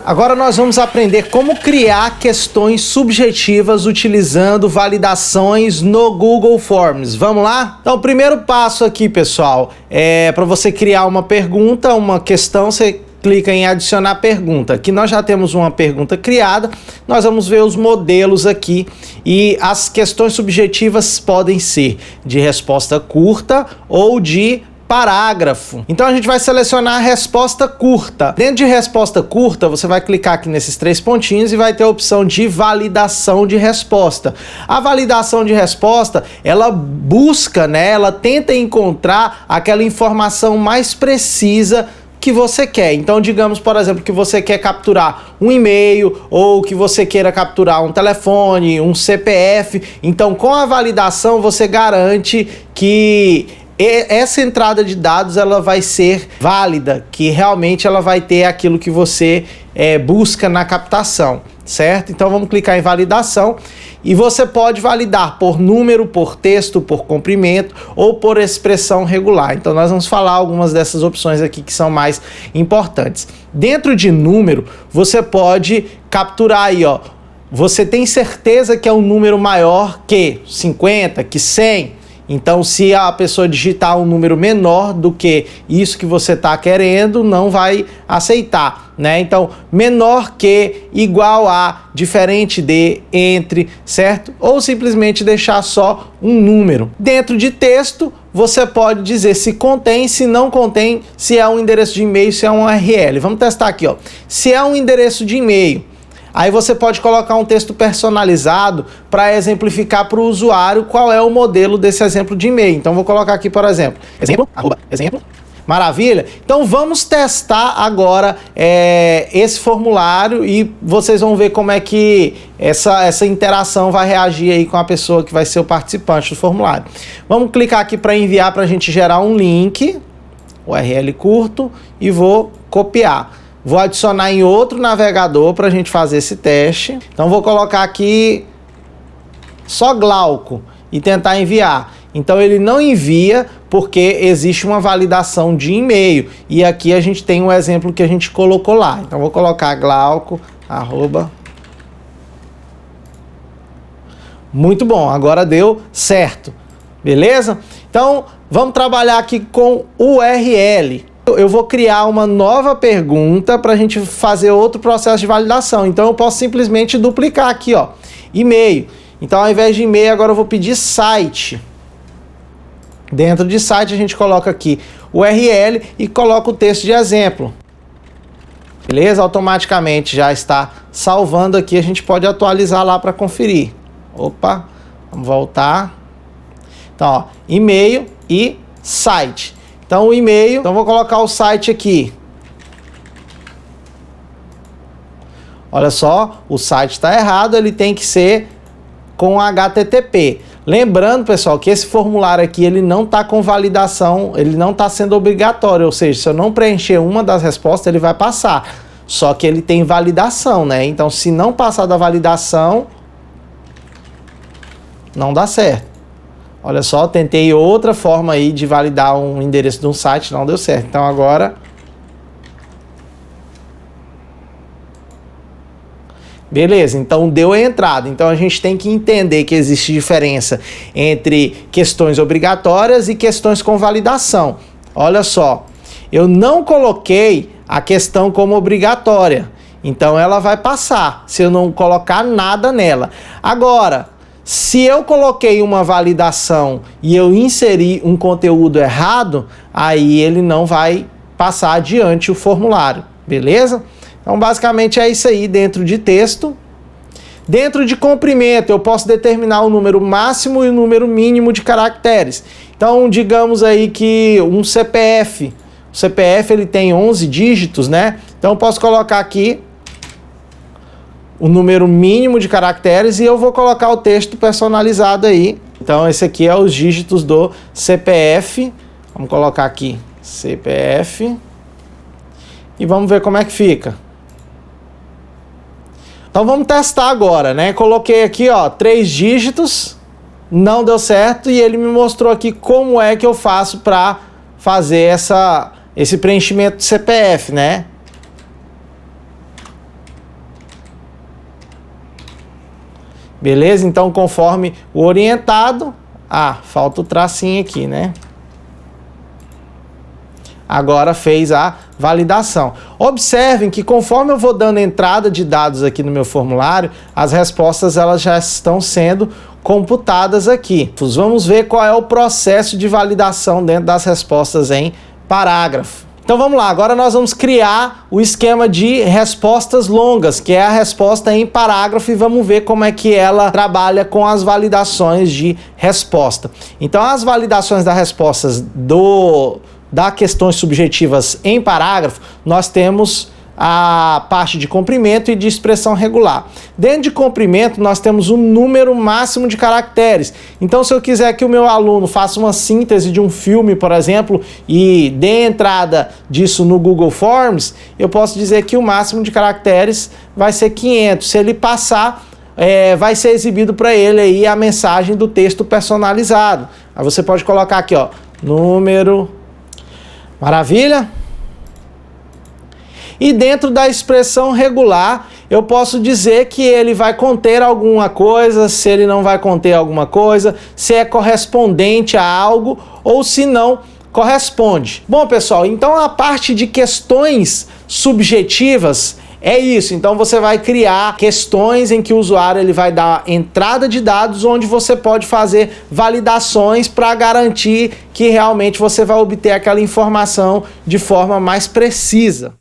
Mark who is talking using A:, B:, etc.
A: Agora nós vamos aprender como criar questões subjetivas utilizando validações no Google Forms. Vamos lá? Então, o primeiro passo aqui, pessoal, é para você criar uma pergunta, uma questão, você clica em adicionar pergunta. Aqui nós já temos uma pergunta criada, nós vamos ver os modelos aqui e as questões subjetivas podem ser de resposta curta ou de parágrafo. Então a gente vai selecionar a resposta curta. Dentro de resposta curta, você vai clicar aqui nesses três pontinhos e vai ter a opção de validação de resposta. A validação de resposta, ela busca, né, ela tenta encontrar aquela informação mais precisa que você quer. Então, digamos, por exemplo, que você quer capturar um e-mail ou que você queira capturar um telefone, um CPF. Então, com a validação, você garante que essa entrada de dados ela vai ser válida, que realmente ela vai ter aquilo que você busca na captação, certo? Então vamos clicar em validação e você pode validar por número, por texto, por comprimento ou por expressão regular. Então nós vamos falar algumas dessas opções aqui que são mais importantes. Dentro de número, você pode capturar aí, ó, você tem certeza que é um número maior que 50, que 100? Então, se a pessoa digitar um número menor do que isso que você está querendo, não vai aceitar, né? Então, menor que, igual a, diferente de, entre, certo? Ou simplesmente deixar só um número. Dentro de texto, você pode dizer se contém, se não contém, se é um endereço de e-mail, se é um URL. Vamos testar aqui, ó. Se é um endereço de e-mail, aí você pode colocar um texto personalizado para exemplificar para o usuário qual é o modelo desse exemplo de e-mail. Então vou colocar aqui, por exemplo, exemplo. Maravilha? Então vamos testar agora esse formulário e vocês vão ver como é que essa interação vai reagir aí com a pessoa que vai ser o participante do formulário. Vamos clicar aqui para enviar para a gente gerar um link, URL curto, e vou copiar. Vou adicionar em outro navegador para a gente fazer esse teste. Então vou colocar aqui só Glauco e tentar enviar. Então ele não envia porque existe uma validação de e-mail. E aqui a gente tem um exemplo que a gente colocou lá. Então vou colocar Glauco, @ Muito bom, agora deu certo. Beleza? Então vamos trabalhar aqui com URL. Eu vou criar uma nova pergunta para a gente fazer outro processo de validação. Então eu posso simplesmente duplicar aqui, ó, e-mail. Então ao invés de e-mail agora eu vou pedir site. Dentro de site a gente coloca aqui URL e coloca o texto de exemplo. Beleza? Automaticamente já está salvando aqui, a gente pode atualizar lá para conferir. Opa, vamos voltar. Então, ó, e-mail e site. Então o e-mail, então vou colocar o site aqui. Olha só, o site está errado, ele tem que ser com HTTP. Lembrando, pessoal, que esse formulário aqui ele não está com validação, ele não está sendo obrigatório, ou seja, se eu não preencher uma das respostas, ele vai passar. Só que ele tem validação, né? Então, se não passar da validação, não dá certo. Olha só, tentei outra forma aí de validar um endereço de um site, não deu certo. Então agora... Beleza, então deu a entrada. Então a gente tem que entender que existe diferença entre questões obrigatórias e questões com validação. Olha só, eu não coloquei a questão como obrigatória. Então ela vai passar, se eu não colocar nada nela. Agora... se eu coloquei uma validação e eu inseri um conteúdo errado, aí ele não vai passar adiante o formulário, beleza? Então, basicamente é isso aí dentro de texto. Dentro de comprimento, eu posso determinar o número máximo e o número mínimo de caracteres. Então, digamos aí que um CPF, o CPF ele tem 11 dígitos, né? Então, eu posso colocar aqui o número mínimo de caracteres e eu vou colocar o texto personalizado aí. Então esse aqui é os dígitos do CPF. Vamos colocar aqui CPF e vamos ver como é que fica. Então vamos testar agora, né? Coloquei aqui, ó, 3 dígitos, não deu certo e ele me mostrou aqui como é que eu faço para fazer esse preenchimento de CPF, né? Beleza? Então, conforme o orientado... Ah, falta o tracinho aqui, né? Agora fez a validação. Observem que conforme eu vou dando entrada de dados aqui no meu formulário, as respostas elas já estão sendo computadas aqui. Vamos ver qual é o processo de validação dentro das respostas em parágrafo. Então vamos lá, agora nós vamos criar o esquema de respostas longas, que é a resposta em parágrafo, e vamos ver como é que ela trabalha com as validações de resposta. Então as validações das respostas das questões subjetivas em parágrafo, nós temos a parte de comprimento e de expressão regular. Dentro de comprimento, nós temos um número máximo de caracteres. Então, se eu quiser que o meu aluno faça uma síntese de um filme, por exemplo, e dê entrada disso no Google Forms, eu posso dizer que o máximo de caracteres vai ser 500. Se ele passar, vai ser exibido para ele aí a mensagem do texto personalizado. Aí você pode colocar aqui, ó, número... Maravilha? E dentro da expressão regular, eu posso dizer que ele vai conter alguma coisa, se ele não vai conter alguma coisa, se é correspondente a algo ou se não corresponde. Bom, pessoal, então a parte de questões subjetivas é isso. Então você vai criar questões em que o usuário ele vai dar entrada de dados, onde você pode fazer validações para garantir que realmente você vai obter aquela informação de forma mais precisa.